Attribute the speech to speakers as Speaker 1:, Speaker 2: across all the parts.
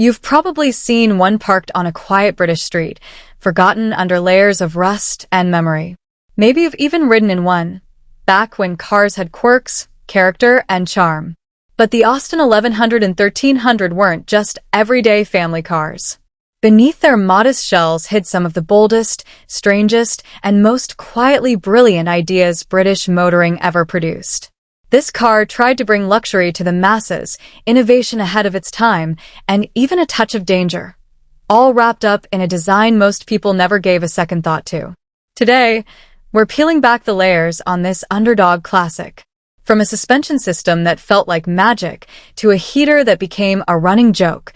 Speaker 1: You've probably seen one parked on a quiet British street, forgotten under layers of rust and memory. Maybe you've even ridden in one, back when cars had quirks, character, and charm. But the Austin 1100 and 1300 weren't just everyday family cars. Beneath their modest shells hid some of the boldest, strangest, and most quietly brilliant ideas British motoring ever produced. This car tried to bring luxury to the masses, innovation ahead of its time, and even a touch of danger, all wrapped up in a design most people never gave a second thought to. Today, we're peeling back the layers on this underdog classic. From a suspension system that felt like magic to a heater that became a running joke,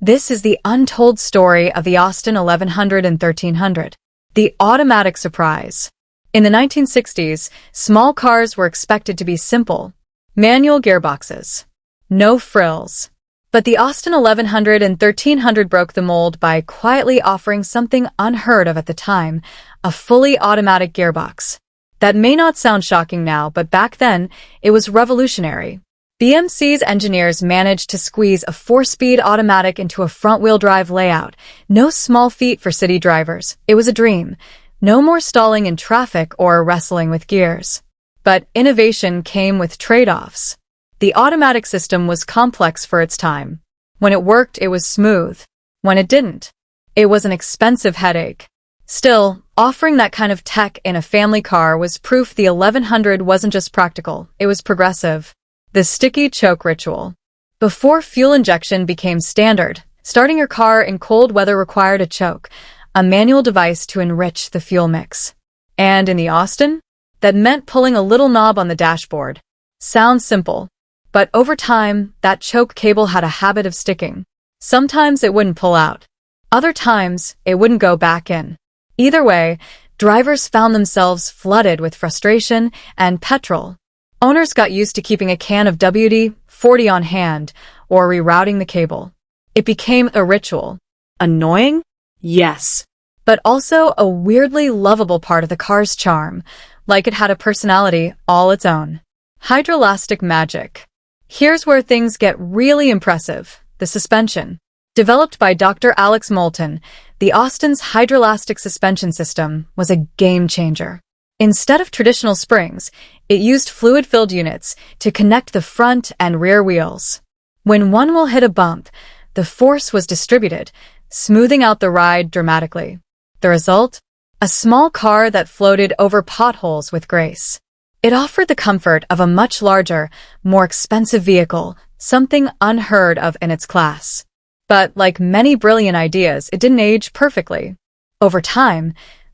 Speaker 1: this is the untold story of the Austin 1100 and 1300, the automatic surprise. In the 1960s, small cars were expected to be simple, manual gearboxes, no frills. But the Austin 1100 and 1300 broke the mold by quietly offering something unheard of at the time, a fully automatic gearbox. That may not sound shocking now, but back then, it was revolutionary. BMC's engineers managed to squeeze a 4-speed automatic into a front-wheel drive layout. No small feat for city drivers. It was a dream. No more stalling in traffic or wrestling with gears. But innovation came with trade-offs. The automatic system was complex for its time. When it worked, it was smooth. When it didn't, it was an expensive headache. Still, offering that kind of tech in a family car was proof the 1100 wasn't just practical, it was progressive. The sticky choke ritual. Before fuel injection became standard, starting your car in cold weather required a choke, a manual device to enrich the fuel mix. And in the Austin, that meant pulling a little knob on the dashboard. Sounds simple, but over time, that choke cable had a habit of sticking. Sometimes it wouldn't pull out. Other times, it wouldn't go back in. Either way, drivers found themselves flooded with frustration and petrol. Owners got used to keeping a can of WD-40 on hand or rerouting the cable. It became a ritual. Annoying? Yes. But also a weirdly lovable part of the car's charm, like it had a personality all its own. Hydrolastic magic. Here's where things get really impressive. The suspension. Developed by Dr. Alex Moulton, the Austin's hydrolastic suspension system was a game-changer. Instead of traditional springs, it used fluid-filled units to connect the front and rear wheels. When one wheel hit a bump, the force was distributed, smoothing out the ride dramatically. The result? A small car that floated over potholes with grace. It offered the comfort of a much larger, more expensive vehicle, something unheard of in its class. But like many brilliant ideas, it didn't age perfectly. Over time,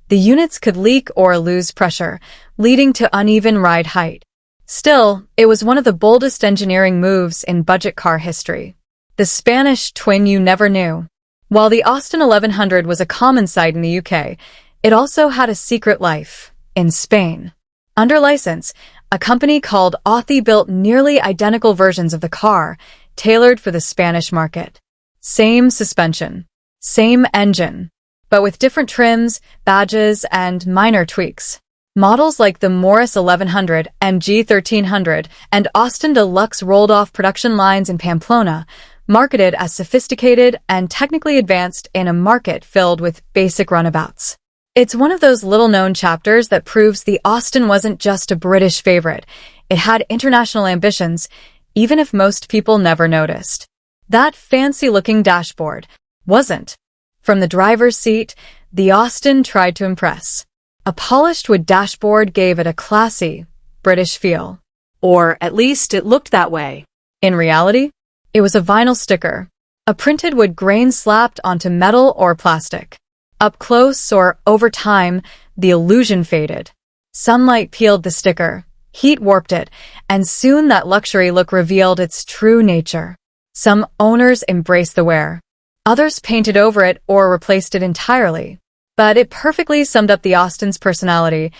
Speaker 1: the units could leak or lose pressure, leading to uneven ride height. Still, it was one of the boldest engineering moves in budget car history. The Spanish twin you never knew. While the Austin 1100 was a common sight in the UK, it also had a secret life in Spain. Under license, a company called Authy built nearly identical versions of the car, tailored for the Spanish market. Same suspension, same engine, but with different trims, badges, and minor tweaks. Models like the Morris 1100, MG 1300, and Austin Deluxe rolled off production lines in Pamplona, marketed as sophisticated and technically advanced in a market filled with basic runabouts. It's one of those little-known chapters that proves the Austin wasn't just a British favorite. It had international ambitions, even if most people never noticed. That fancy-looking dashboard wasn't. From the driver's seat, the Austin tried to impress. A polished wood dashboard gave it a classy, British feel. Or at least it looked that way. In reality, it was a vinyl sticker, a printed wood grain slapped onto metal or plastic. Up close or over time, the illusion faded. Sunlight peeled the sticker, heat warped it, and soon that luxury look revealed its true nature. Some owners embraced the wear. Others painted over it or replaced it entirely. But it perfectly summed up the Austin's personality.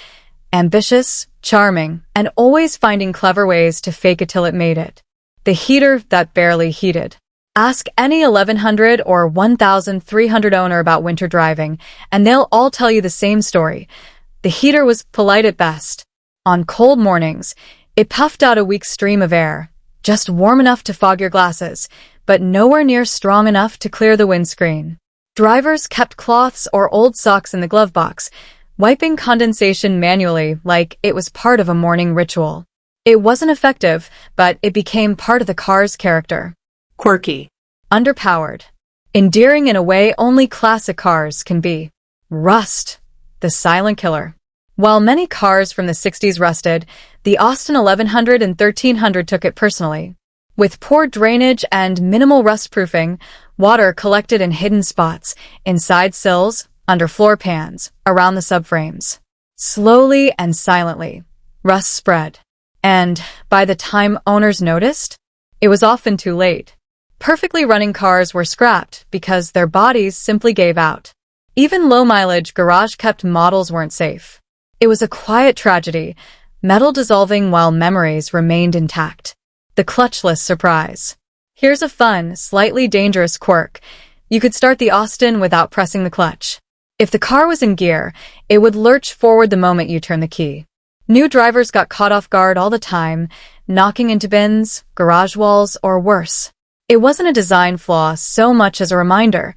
Speaker 1: Ambitious, charming, and always finding clever ways to fake it till it made it. The heater that barely heated. Ask any 1100 or 1300 owner about winter driving, and they'll all tell you the same story. The heater was polite at best. On cold mornings, it puffed out a weak stream of air, just warm enough to fog your glasses, but nowhere near strong enough to clear the windscreen. Drivers kept cloths or old socks in the glove box, wiping condensation manually like it was part of a morning ritual. It wasn't effective, but it became part of the car's character.
Speaker 2: Quirky.
Speaker 1: Underpowered. Endearing in a way only classic cars can be. Rust. The silent killer. While many cars from the 60s rusted, the Austin 1100 and 1300 took it personally. With poor drainage and minimal rust proofing, water collected in hidden spots, inside sills, under floor pans, around the subframes. Slowly and silently, rust spread. And by the time owners noticed, it was often too late. Perfectly running cars were scrapped because their bodies simply gave out. Even low-mileage garage-kept models weren't safe. It was a quiet tragedy, metal dissolving while memories remained intact. The clutchless surprise. Here's a fun, slightly dangerous quirk. You could start the Austin without pressing the clutch. If the car was in gear, it would lurch forward the moment you turn the key. New drivers got caught off guard all the time, knocking into bins, garage walls, or worse. It wasn't a design flaw so much as a reminder.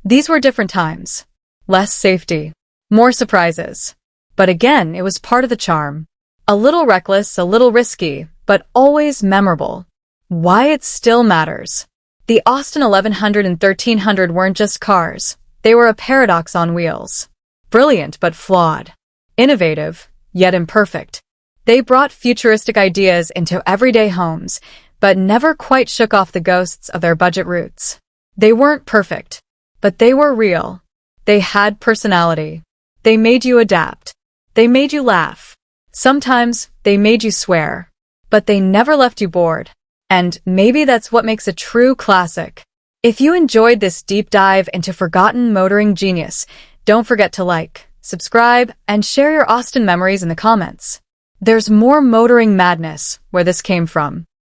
Speaker 1: These were different times. Less safety. More surprises. But again, it was part of the charm. A little reckless, a little risky, but always memorable. Why it still matters. The Austin 1100 and 1300 weren't just cars. They were a paradox on wheels. Brilliant but flawed. Innovative, yet imperfect. They brought futuristic ideas into everyday homes, but never quite shook off the ghosts of their budget roots. They weren't perfect, but they were real. They had personality. They made you adapt. They made you laugh. Sometimes they made you swear. But they never left you bored. And maybe that's what makes a true classic. If you enjoyed this deep dive into forgotten motoring genius, don't forget to like, subscribe, and share your Austin memories in the comments. There's more motoring madness where this came from.